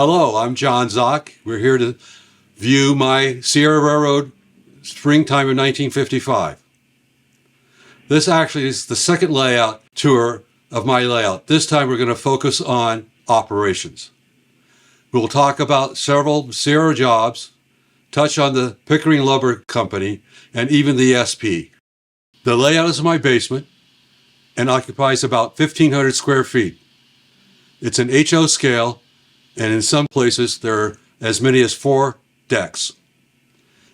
Hello, I'm John Zock. We're here to view my Sierra Railroad springtime of 1955. This actually is the second layout tour of my layout. This time we're going to focus on operations. We'll talk about several Sierra jobs, touch on the Pickering Lumber Company, and even the SP. The layout is my basement and occupies about 1,500 square feet. It's an HO scale, and in some places there are as many as 4 decks.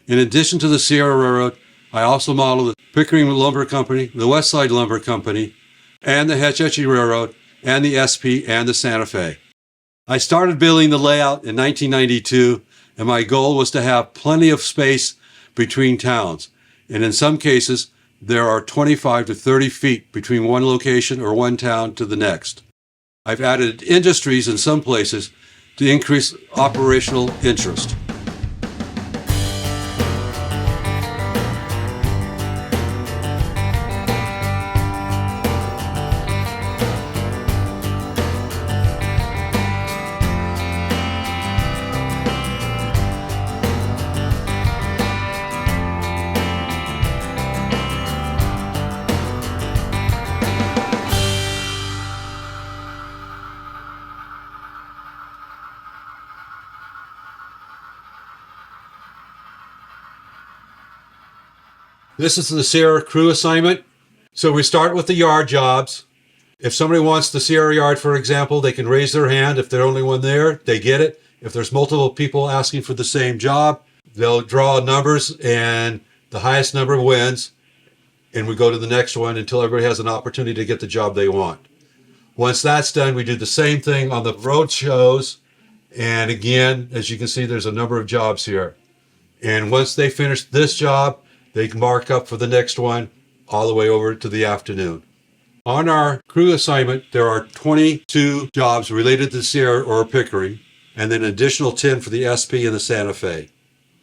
In addition to the Sierra Railroad, I also model the Pickering Lumber Company, the Westside Lumber Company, and the Hetch Hetchy Railroad, and the SP, and the Santa Fe. I started building the layout in 1992, and my goal was to have plenty of space between towns. And in some cases, there are 25 to 30 feet between one location or one town to the next. I've added industries in some places to increase operational interest. This is the Sierra crew assignment. So we start with the yard jobs. If somebody wants the Sierra yard, for example, they can raise their hand. If they're the only one there, they get it. If there's multiple people asking for the same job, they'll draw numbers and the highest number wins. And we go to the next one until everybody has an opportunity to get the job they want. Once that's done, we do the same thing on the road shows. And again, as you can see, there's a number of jobs here. And once they finish this job, they can mark up for the next one all the way over to the afternoon. On our crew assignment, there are 22 jobs related to Sierra or Pickering, and then an additional 10 for the SP and the Santa Fe.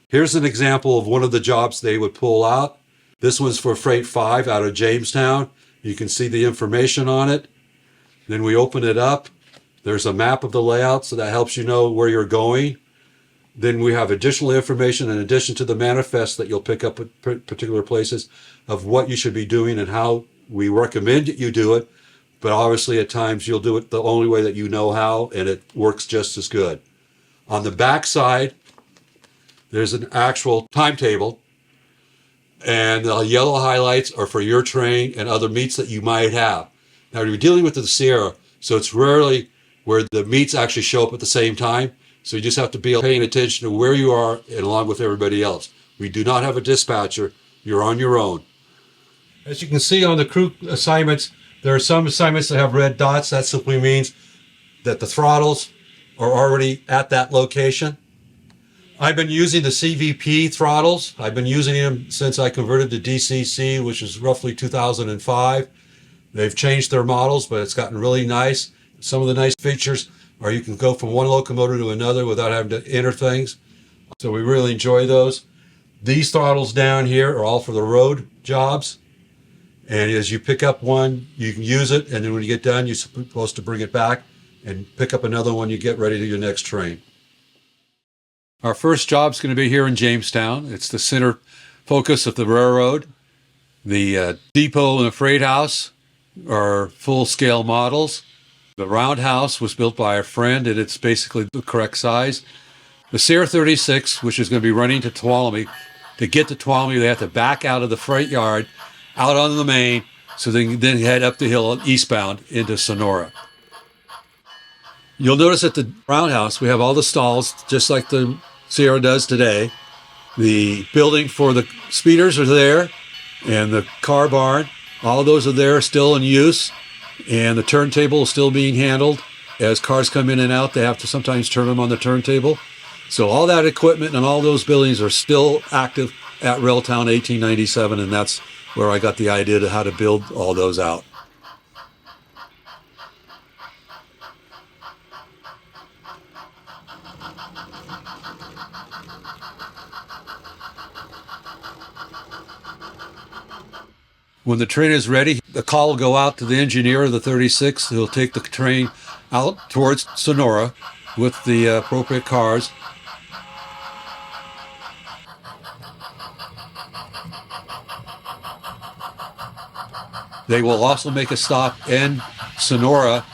Here's an example of one of the jobs they would pull out. This one's for Freight 5 out of Jamestown. You can see the information on it. Then we open it up. There's a map of the layout, so that helps you know where you're going. Then we have additional information in addition to the manifest that you'll pick up at particular places of what you should be doing and how we recommend that you do it. But obviously at times you'll do it the only way that you know how, and it works just as good. On the back side, there's an actual timetable, and the yellow highlights are for your train and other meets that you might have. Now you're dealing with the Sierra, so it's rarely where the meets actually show up at the same time. So you just have to be paying attention to where you are and along with everybody else. We do not have a dispatcher. You're on your own. As you can see on the crew assignments, there are some assignments that have red dots. That simply means that the throttles are already at that location. I've been using the CVP throttles. I've been using them since I converted to DCC, which is roughly 2005. They've changed their models, but it's gotten really nice. Some of the nice features or you can go from one locomotive to another without having to enter things. So we really enjoy those. These throttles down here are all for the road jobs. And as you pick up one, you can use it. And then when you get done, you're supposed to bring it back and pick up another one. You get ready to your next train. Our first job is going to be here in Jamestown. It's the center focus of the railroad. The depot and the freight house are full-scale models. The roundhouse was built by a friend, and it's basically the correct size. The Sierra 36, which is going to be running to Tuolumne. To get to Tuolumne, they have to back out of the freight yard, out on the main, so they can then head up the hill eastbound into Sonora. You'll notice at the roundhouse, we have all the stalls, just like the Sierra does today. The building for the speeders are there, and the car barn. All of those are there, still in use. And the turntable is still being handled. As cars come in and out, they have to sometimes turn them on the turntable. So all that equipment and all those buildings are still active at Railtown 1897, and that's where I got the idea to how to build all those out. When the train is ready, the call will go out to the engineer of the 36. He'll take the train out towards Sonora. with the appropriate cars. They will also make a stop in Sonora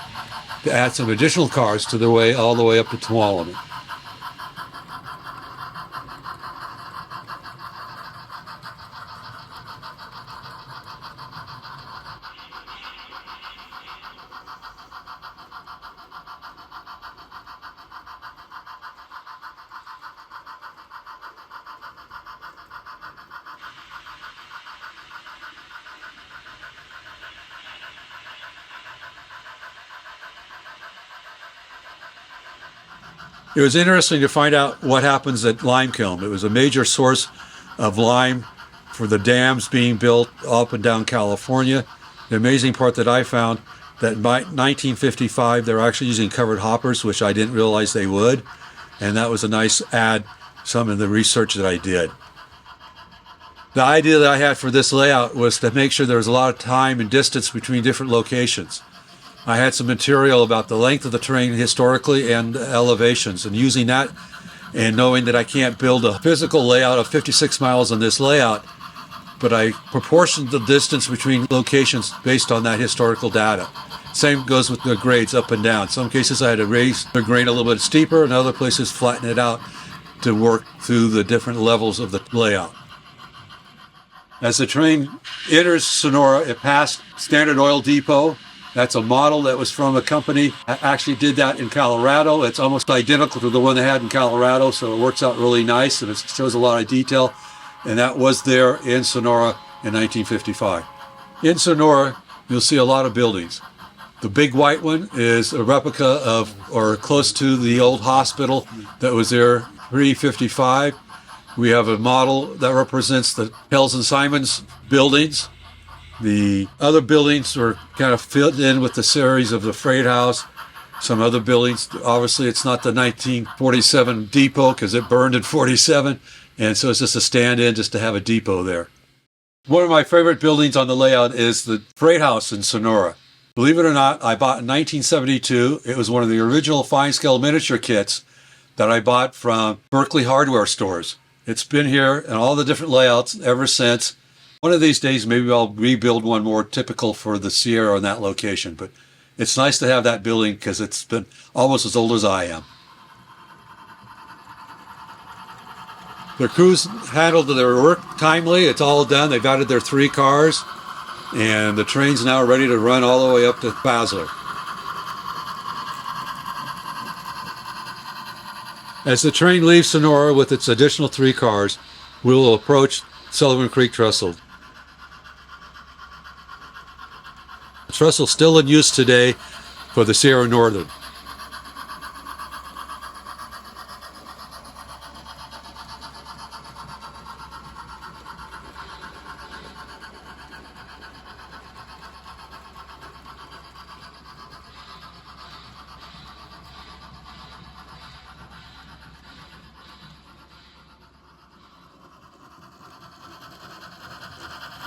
to add some additional cars to their way all the way up to Tuolumne. It was interesting to find out what happens at Lime Kiln. It was a major source of lime for the dams being built up and down California. The amazing part that I found that by 1955 they were actually using covered hoppers, which I didn't realize they would, and that was a nice add some of the research that I did. The idea that I had for this layout was to make sure there was a lot of time and distance between different locations. I had some material about the length of the terrain historically and elevations, and using that and knowing that I can't build a physical layout of 56 miles on this layout, but I proportioned the distance between locations based on that historical data. Same goes with the grades up and down. Some cases I had to raise the grade a little bit steeper, and other places flatten it out to work through the different levels of the layout. As the train enters Sonora, it passed Standard Oil Depot. That's a model that was from a company that actually did that in Colorado. It's almost identical to the one they had in Colorado, so it works out really nice, and it shows a lot of detail. And that was there in Sonora in 1955. In Sonora, you'll see a lot of buildings. The big white one is a replica of, or close to, the old hospital that was there pre-55. We have a model that represents the Hells and Simons buildings. The other buildings were kind of filled in with the series of the freight house. Some other buildings, obviously it's not the 1947 depot because it burned in 47, and so it's just a stand-in just to have a depot there. One of my favorite buildings on the layout is the freight house in Sonora. Believe it or not, I bought in 1972. It was one of the original fine-scale miniature kits that I bought from Berkeley hardware stores. It's been here in all the different layouts ever since. One of these days, maybe I'll rebuild one more typical for the Sierra on that location. But it's nice to have that building because it's been almost as old as I am. The crews handled their work timely. It's all done. They've added their 3 cars, and the train's now ready to run all the way up to Fassler. As the train leaves Sonora with its additional 3 cars, we will approach Sullivan Creek Trestle. The trestle is still in use today for the Sierra Northern.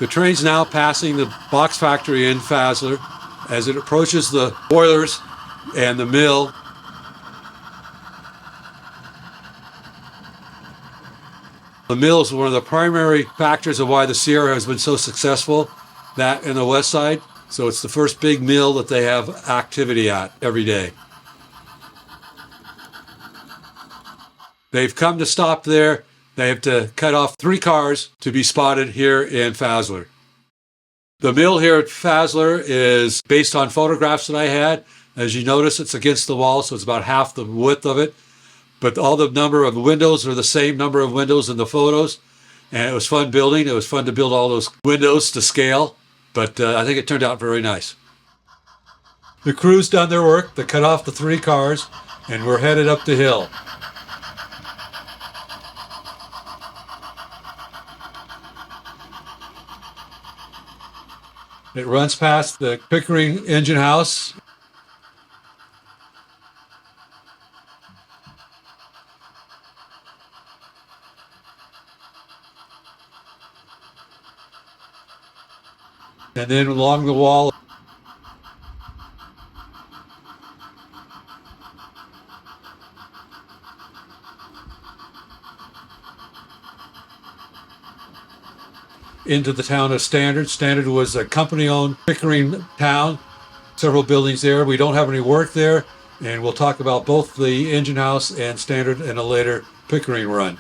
The train's now passing the box factory in Fassler. As it approaches the boilers and the mill, the mill is one of the primary factors of why the Sierra has been so successful, that in the Westside. So it's the first big mill that they have activity at every day. They've come to stop there. They have to cut off 3 cars to be spotted here in Fassler. The mill here at Fassler is based on photographs that I had. As you notice, it's against the wall, so it's about half the width of it. But all the number of windows are the same number of windows in the photos. And it was fun building. It was fun to build all those windows to scale. But I think it turned out very nice. The crew's done their work. They cut off the 3 cars, and we're headed up the hill. It runs past the Pickering engine house. And then along the wall, into the town of Standard. Standard was a company-owned Pickering town, several buildings there. We don't have any work there, and we'll talk about both the engine house and Standard in a later Pickering run.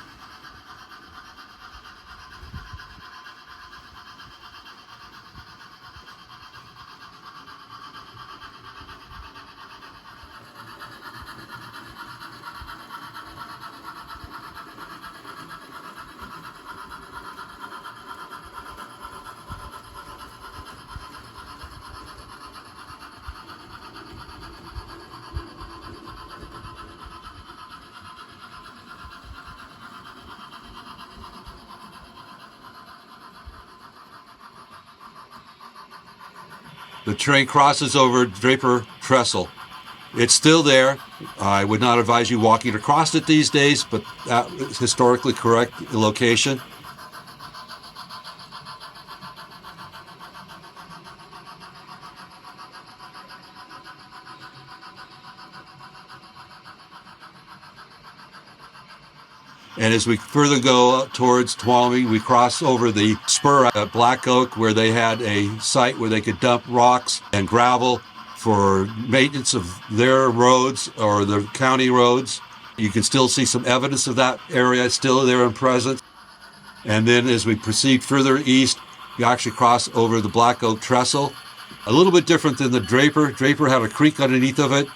The train crosses over Draper Trestle. It's still there. I would not advise you walking across it these days, but that is historically correct location. And as we further go towards Tuolumne, we cross over the spur at Black Oak, where they had a site where they could dump rocks and gravel for maintenance of their roads or the county roads. You can still see some evidence of that area still there and present. And then as we proceed further east, you actually cross over the Black Oak Trestle. A little bit different than the Draper. Draper had a creek underneath of it.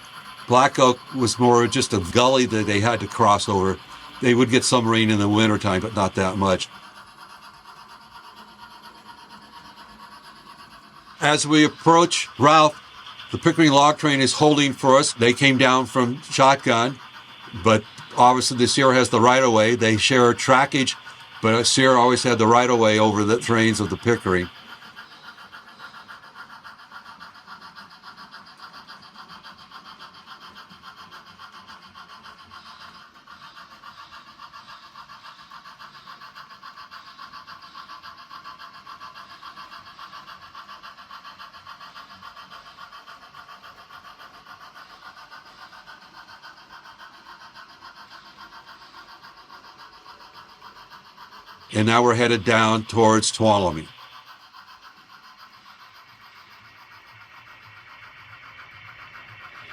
Black Oak was more just a gully that they had to cross over. They would get some rain in the wintertime, but not that much. As we approach Ralph, the Pickering log train is holding for us. They came down from Shotgun, but obviously the Sierra has the right-of-way. They share trackage, but Sierra always had the right-of-way over the trains of the Pickering. And now we're headed down towards Tuolumne.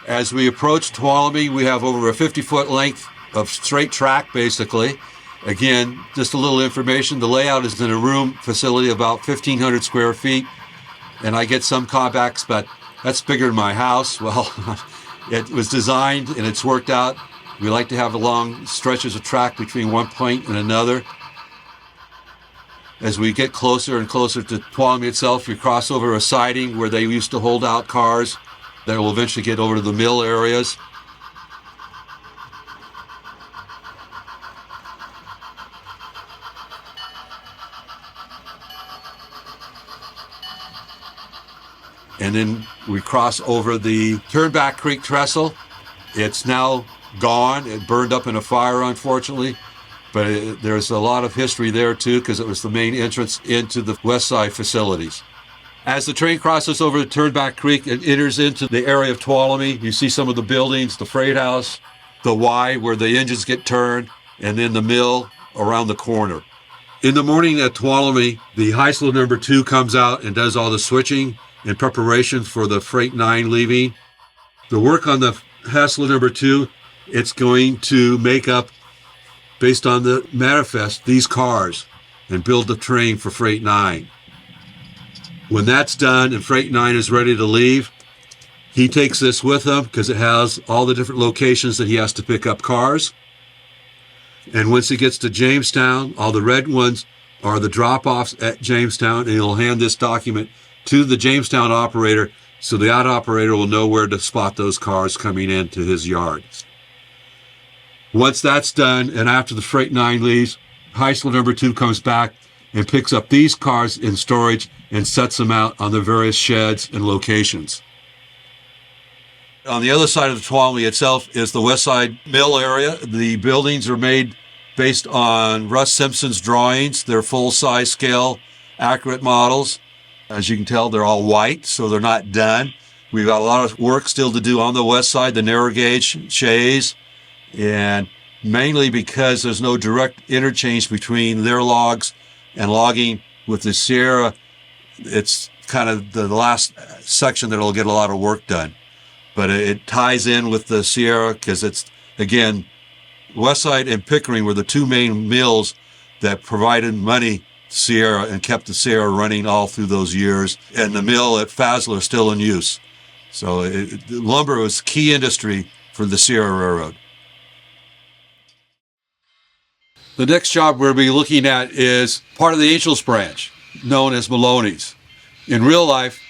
As we approach Tuolumne, we have over a 50-foot length of straight track, basically. Again, just a little information. The layout is in a room facility about 1,500 square feet. And I get some callbacks, but that's bigger than my house. Well, it was designed and it's worked out. We like to have long stretches of track between one point and another. As we get closer and closer to Tuolumne itself, we cross over a siding where they used to hold out cars that will eventually get over to the mill areas. And then we cross over the Turnback Creek Trestle. It's now gone. It burned up in a fire, unfortunately. But there's a lot of history there, too, because it was the main entrance into the Westside facilities. As the train crosses over Turnback Creek, it enters into the area of Tuolumne. You see some of the buildings, the freight house, the Wye, where the engines get turned, and then the mill around the corner. In the morning at Tuolumne, the Heisler number 2 comes out and does all the switching in preparation for the Freight 9 leaving. The work on the Heisler number 2, it's going to make up, based on the manifest, these cars and build the train for Freight 9. When that's done and Freight 9 is ready to leave, he takes this with him because it has all the different locations that he has to pick up cars. And once he gets to Jamestown, all the red ones are the drop-offs at Jamestown, and he'll hand this document to the Jamestown operator so the out operator will know where to spot those cars coming into his yard. Once that's done, and after the Freight 9 leaves, Heisler number 2 comes back and picks up these cars in storage and sets them out on the various sheds and locations. On the other side of the Tuolumne itself is the Westside Mill area. The buildings are made based on Russ Simpson's drawings. They're full-size scale, accurate models. As you can tell, they're all white, so they're not done. We've got a lot of work still to do on the west side, the narrow gauge shays. And mainly because there's no direct interchange between their logs and logging with the Sierra, it's kind of the last section that'll get a lot of work done. But it ties in with the Sierra because it's, again, Westside and Pickering were the two main mills that provided money to Sierra and kept the Sierra running all through those years. And the mill at Fassler is still in use. So lumber was key industry for the Sierra Railroad. The next job we'll be looking at is part of the Angels Branch, known as Maloney's. In real life,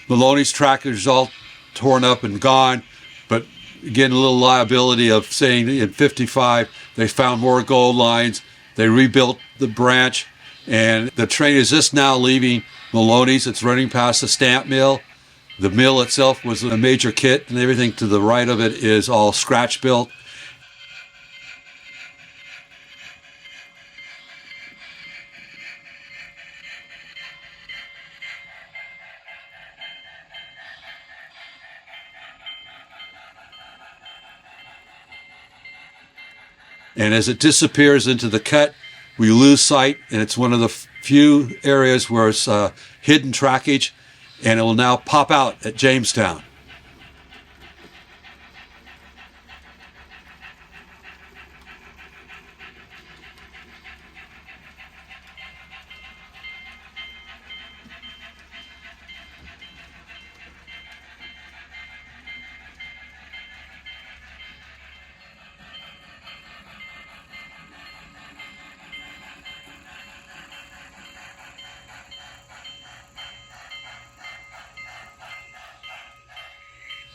Maloney's tractor is all torn up and gone, but again, a little liability of saying in 55, they found more gold lines, they rebuilt the branch, and the train is just now leaving Maloney's. It's running past the stamp mill. The mill itself was a major kit, and everything to the right of it is all scratch built. And as it disappears into the cut, we lose sight, and it's one of the few areas where it's hidden trackage, and it will now pop out at Jamestown.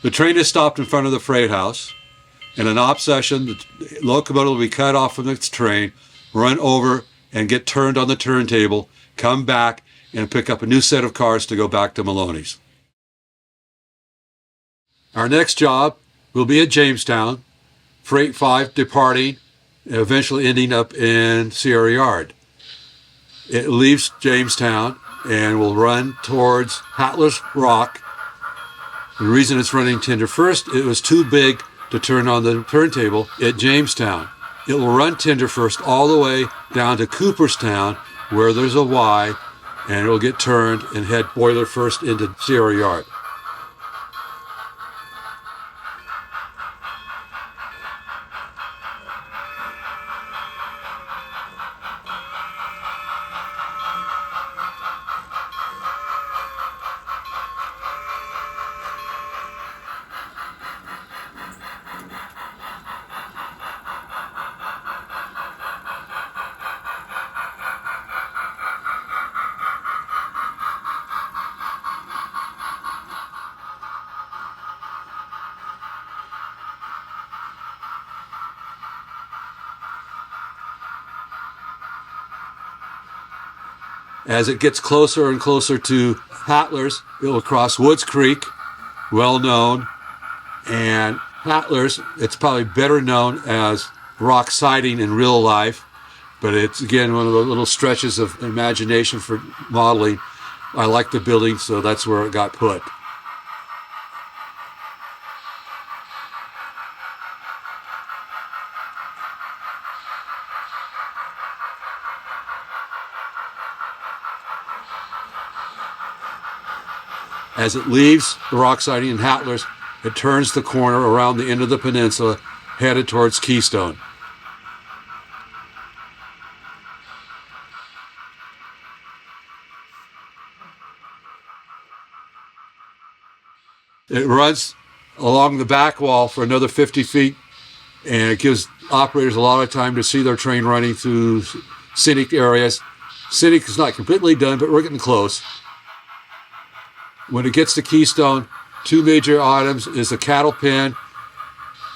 The train is stopped in front of the freight house. In an op session, the locomotive will be cut off from its train, run over, and get turned on the turntable, come back, and pick up a new set of cars to go back to Maloney's. Our next job will be at Jamestown, Freight 5 departing, and eventually ending up in Sierra Yard. It leaves Jamestown and will run towards Hatler's Rock. The reason it's running tender first, it was too big to turn on the turntable at Jamestown. It will run tender first all the way down to Cooperstown, where there's a Y, and it will get turned and head boiler first into Sierra Yard. As it gets closer and closer to Hatler's, it will cross Woods Creek, well known, and Hatler's, it's probably better known as rock siding in real life, but it's, again, one of the little stretches of imagination for modeling. I like the building, so that's where it got put. As it leaves the rock siding in Hatler's, it turns the corner around the end of the peninsula, headed towards Keystone. It runs along the back wall for another 50 feet, and it gives operators a lot of time to see their train running through scenic areas. Scenic is not completely done, but we're getting close. When it gets to Keystone, two major items is the cattle pen.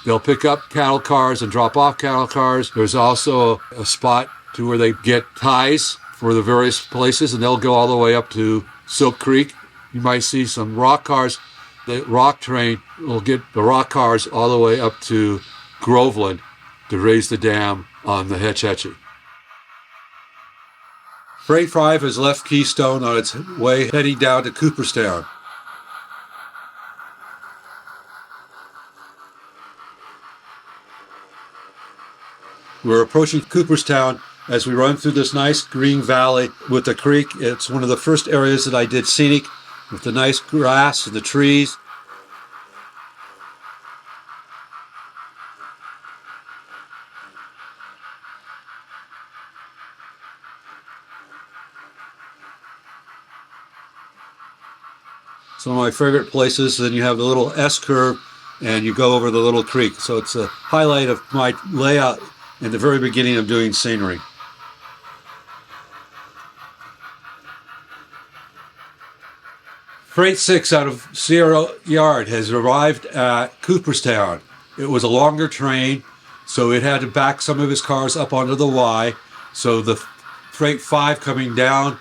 They'll pick up cattle cars and drop off cattle cars. There's also a spot to where they get ties for the various places, and they'll go all the way up to Silk Creek. You might see some rock cars. The rock train will get the rock cars all the way up to Groveland to raise the dam on the Hetch Hetchy. Freight 5 has left Keystone on its way heading down to Cooperstown. We're approaching Cooperstown as we run through this nice green valley with the creek. It's one of the first areas that I did scenic with the nice grass and the trees. Some of my favorite places. Then you have the little S-curve and you go over the little creek. So it's a highlight of my layout in the very beginning of doing scenery. Freight 6 out of Sierra Yard has arrived at Cooperstown. It was a longer train, so it had to back some of his cars up onto the Wye. So the Freight 5 coming down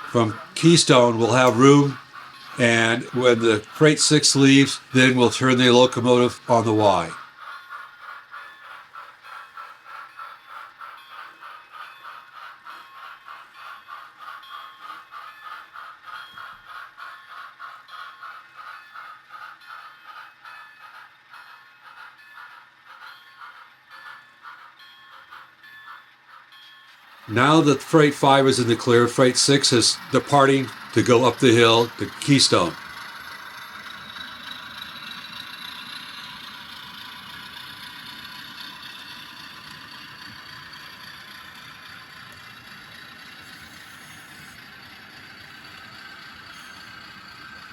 from Keystone will have room, and when the Freight 6 leaves, then we'll turn the locomotive on the Wye. Now that Freight 5 is in the clear, Freight 6 is departing to go up the hill to Keystone.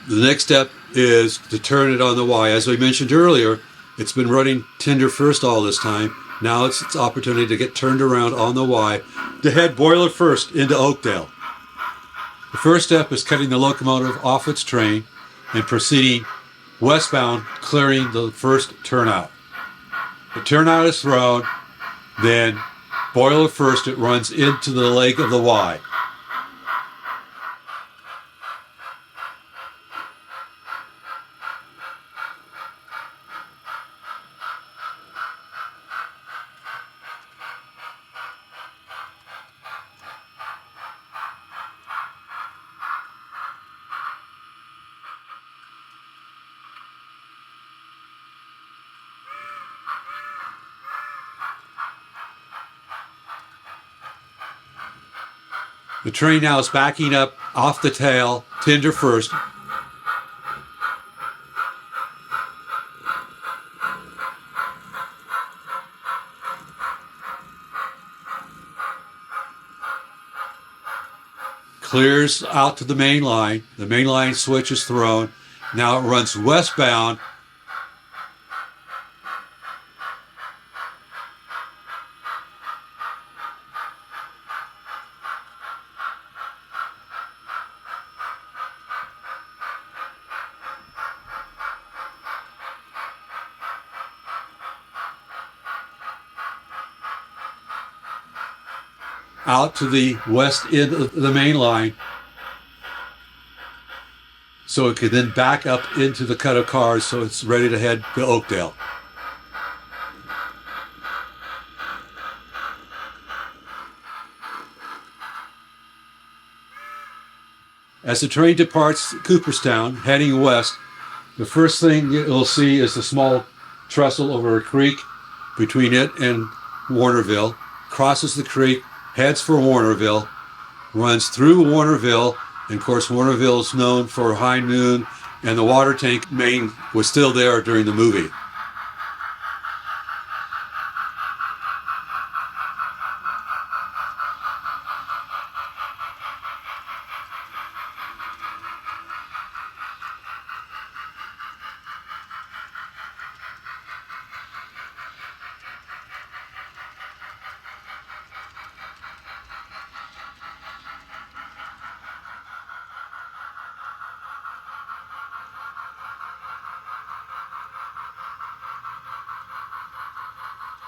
The next step is to turn it on the Wye. As we mentioned earlier, it's been running tender first all this time. Now it's its opportunity to get turned around on the Wye to head boiler first into Oakdale. The first step is cutting the locomotive off its train and proceeding westbound, clearing the first turnout. The turnout is thrown, then boiler first, it runs into the leg of the Wye. The train now is backing up off the tail, tender first. Clears out to the main line. The main line switch is thrown. Now it runs westbound. Out to the west end of the main line, so it could then back up into the cut of cars so it's ready to head to Oakdale. As the train departs Cooperstown, heading west, the first thing you'll see is a small trestle over a creek between it and Warnerville, crosses the creek, heads for Warnerville, runs through Warnerville, and of course Warnerville is known for high noon, and the water tank main was still there during the movie.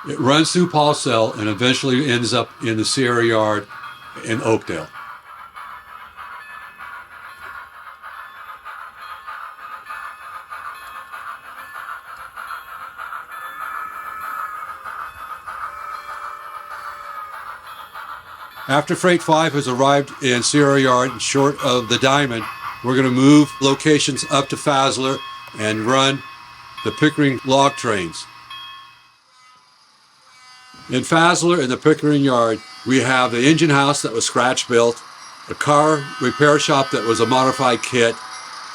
It runs through Paulsell and eventually ends up in the Sierra Yard in Oakdale. After Freight 5 has arrived in Sierra Yard short of the Diamond, we're going to move locations up to Fassler and run the Pickering log trains. In Fassler and the Pickering Yard, We have the engine house that was scratch built, a car repair shop that was a modified kit,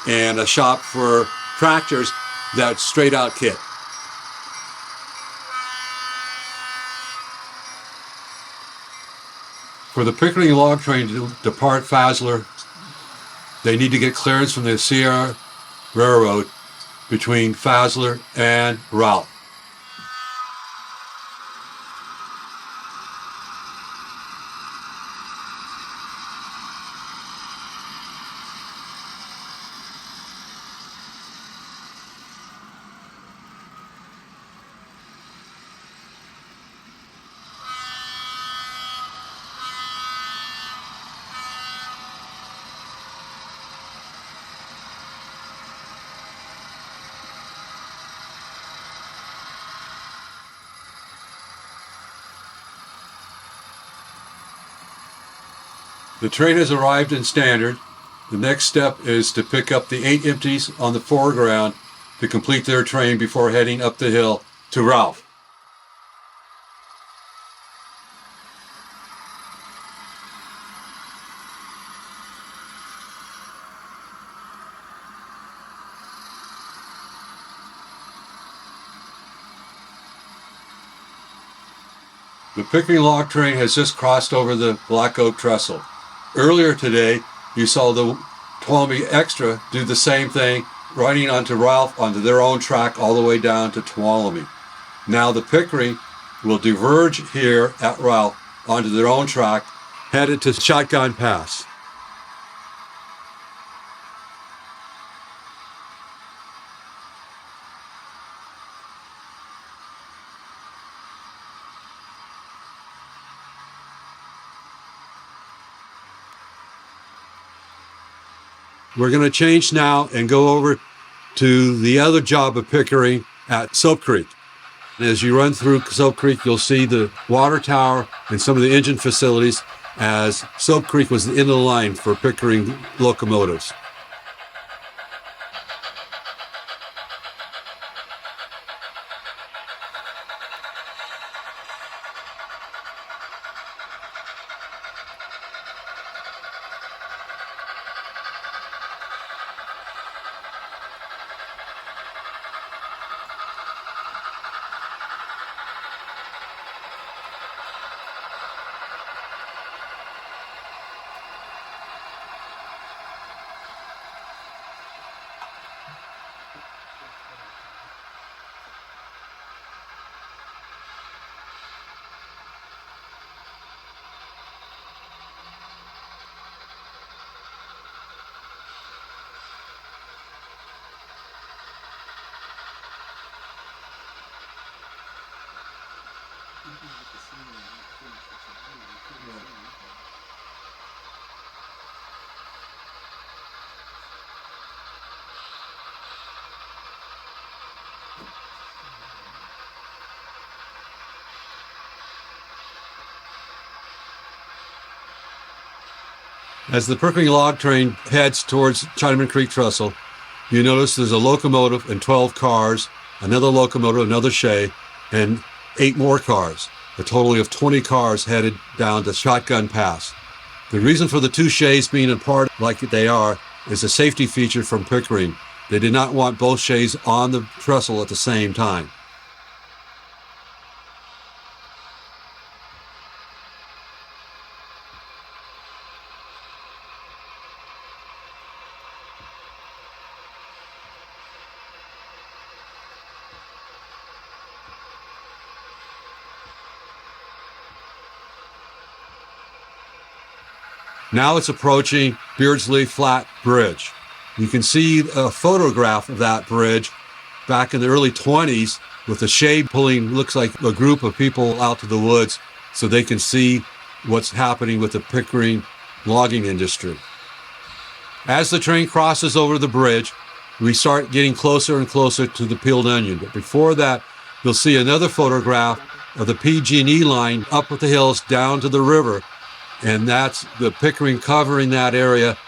and a shop for tractors that's straight out kit. For the Pickering log train to depart Fassler, they need to get clearance from the Sierra Railroad between Fassler and Ralph. The train has arrived in Standard. The next step is to pick up the 8 empties on the foreground to complete their train before heading up the hill to Ralph. The Pickering log train has just crossed over the Black Oak Trestle. Earlier today, you saw the Tuolumne Extra do the same thing, riding onto Ralph onto their own track all the way down to Tuolumne. Now the Pickering will diverge here at Ralph onto their own track, headed to Shotgun Pass. We're going to change now and go over to the other job of Pickering at Soap Creek. And as you run through Soap Creek, you'll see the water tower and some of the engine facilities, as Soap Creek was the end of the line for Pickering locomotives. As the Pickering log train heads towards Chinaman Creek Trestle, you notice there's a locomotive and 12 cars, another locomotive, another shay, and 8 more cars. A total of 20 cars headed down to Shotgun Pass. The reason for the 2 shays being apart like they are is a safety feature from Pickering. They did not want both shays on the trestle at the same time. Now it's approaching Beardsley Flat Bridge. You can see a photograph of that bridge back in the early 20s with a shay pulling, looks like a group of people out to the woods so they can see what's happening with the Pickering logging industry. As the train crosses over the bridge, we start getting closer and closer to the peeled onion. But before that, you'll see another photograph of the PG&E line up the hills down to the river. And that's the Pickering covering that area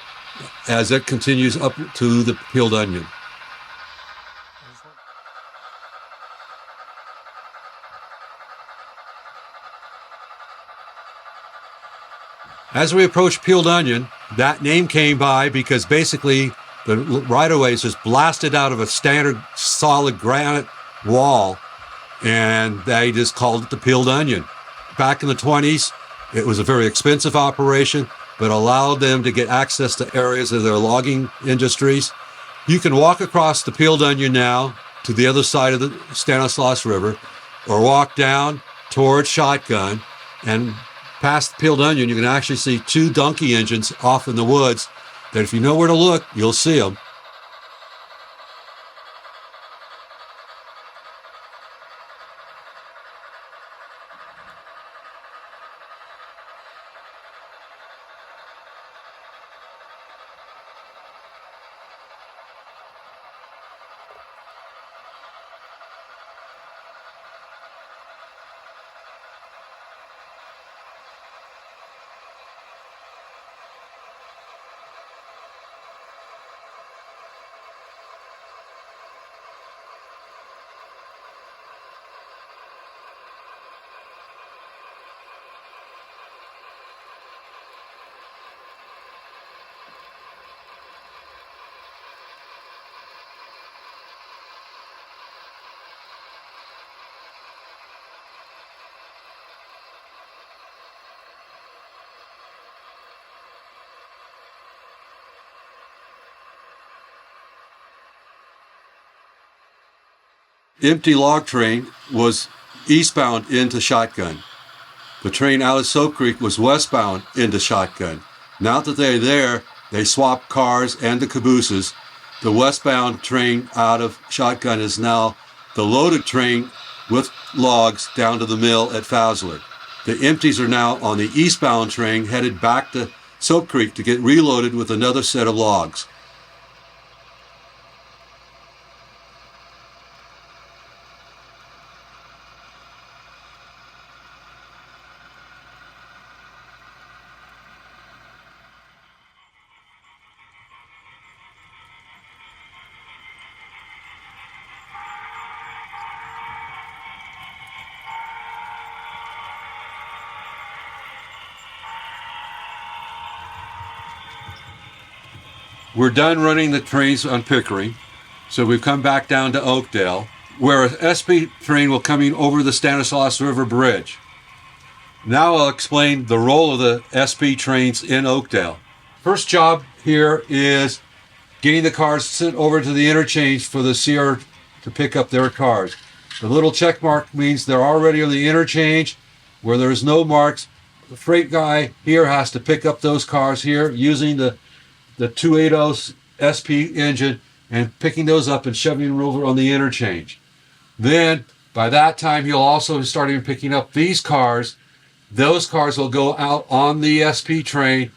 as it continues up to the peeled onion. As we approached Peeled Onion, that name came by because basically the right-of-way is just blasted out of a standard solid granite wall, and they just called it the Peeled Onion. Back in the 20s, it was a very expensive operation, but allowed them to get access to areas of their logging industries. You can walk across the Peeled Onion now to the other side of the Stanislaus River, or walk down towards Shotgun, and past the Peeled Onion, you can actually see 2 donkey engines off in the woods that if you know where to look, you'll see them. Empty log train was eastbound into Shotgun. The train out of Soap Creek was westbound into Shotgun. Now that they're there, they swapped cars and the cabooses. The westbound train out of Shotgun is now the loaded train with logs down to the mill at Fassler. The empties are now on the eastbound train headed back to Soap Creek to get reloaded with another set of logs. We're done running the trains on Pickering, so we've come back down to Oakdale, where an SP train will come in over the Stanislaus River Bridge. Now I'll explain the role of the SP trains in Oakdale. First job here is getting the cars sent over to the interchange for the CR to pick up their cars. The little check mark means they're already on the interchange. Where there's no marks, the freight guy here has to pick up those cars here using the 280 SP engine and picking those up and shoving them over on the interchange. Then, by that time, he'll also start even picking up these cars. Those cars will go out on the SP train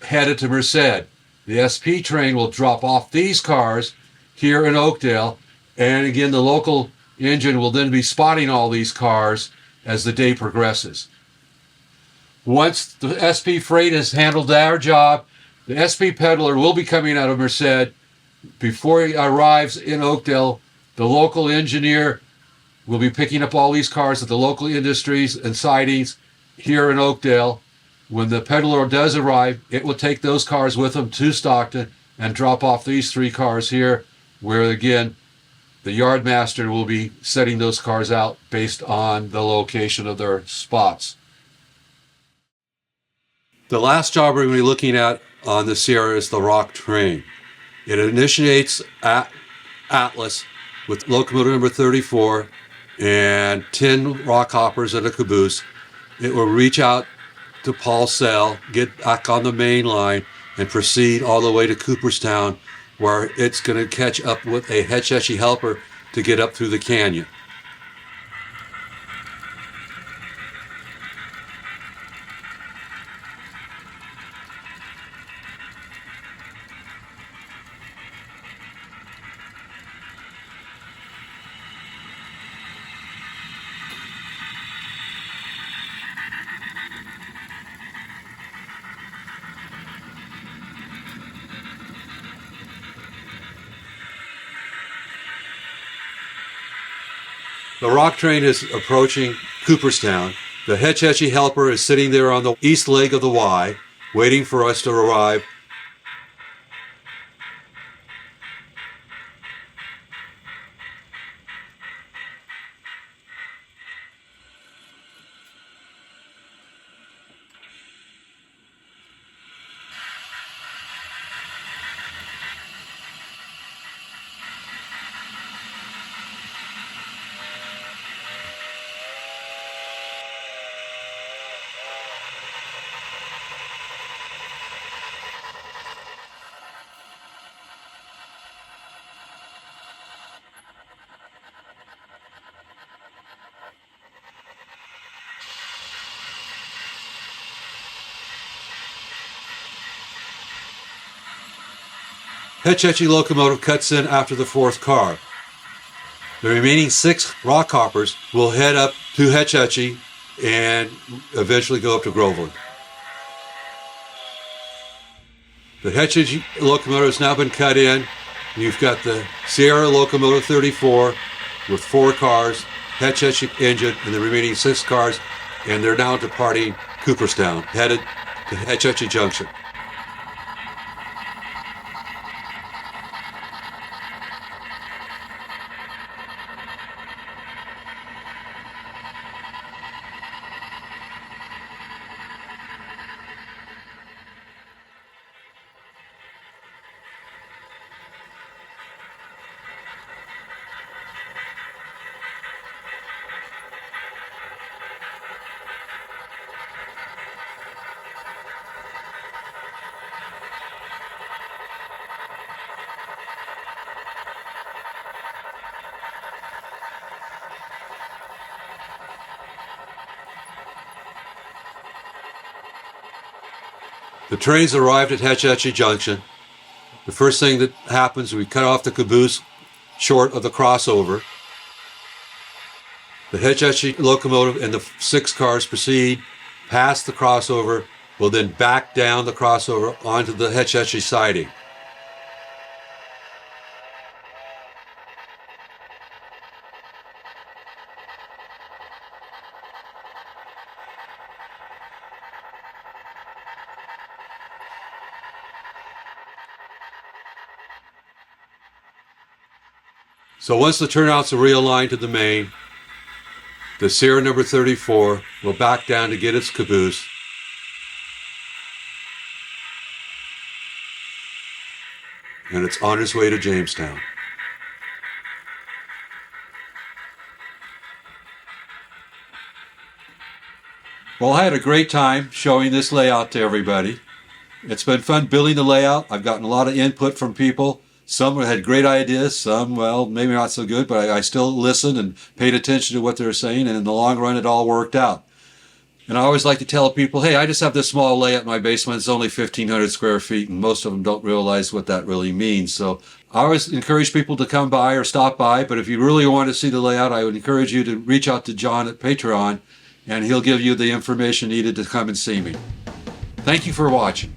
headed to Merced. The SP train will drop off these cars here in Oakdale, and again, the local engine will then be spotting all these cars as the day progresses. Once the SP freight has handled their job, the SP peddler will be coming out of Merced. Before he arrives in Oakdale, the local engineer will be picking up all these cars at the local industries and sidings here in Oakdale. When the peddler does arrive, it will take those cars with him to Stockton and drop off these 3 cars here, where again, the yard master will be setting those cars out based on the location of their spots. The last job we're going to be looking at on the Sierra is the rock train. It initiates at Atlas with locomotive number 34 and 10 rock hoppers and a caboose. It will reach out to Paul Cell, get back on the main line, and proceed all the way to Cooperstown, where it's going to catch up with a Hetch Hetchy helper to get up through the canyon. The rock train is approaching Cooperstown. The Hetch Hetchy helper is sitting there on the east leg of the Wye, waiting for us to arrive. Hetch Hetchy locomotive cuts in after the fourth car. The remaining 6 rock hoppers will head up to Hetch Hetchy and eventually go up to Groveland. The Hetch Hetchy locomotive has now been cut in. You've got the Sierra Locomotive 34 with 4 cars, Hetch Hetchy engine, and the remaining 6 cars, and they're now departing Cooperstown, headed to Hetch Hetchy Junction. The trains arrived at Hetch Hetchy Junction. The first thing that happens, we cut off the caboose short of the crossover. The Hetch Hetchy locomotive and the 6 cars proceed past the crossover, will then back down the crossover onto the Hetch Hetchy siding. So once the turnouts are realigned to the main, the Sierra number 34 will back down to get its caboose. And it's on its way to Jamestown. Well, I had a great time showing this layout to everybody. It's been fun building the layout. I've gotten a lot of input from people. Some had great ideas, some, well, maybe not so good, but I still listened and paid attention to what they were saying, and in the long run, it all worked out. And I always like to tell people, hey, I just have this small layout in my basement. It's only 1,500 square feet, and most of them don't realize what that really means. So I always encourage people to come by or stop by, but if you really want to see the layout, I would encourage you to reach out to John at Patreon, and he'll give you the information needed to come and see me. Thank you for watching.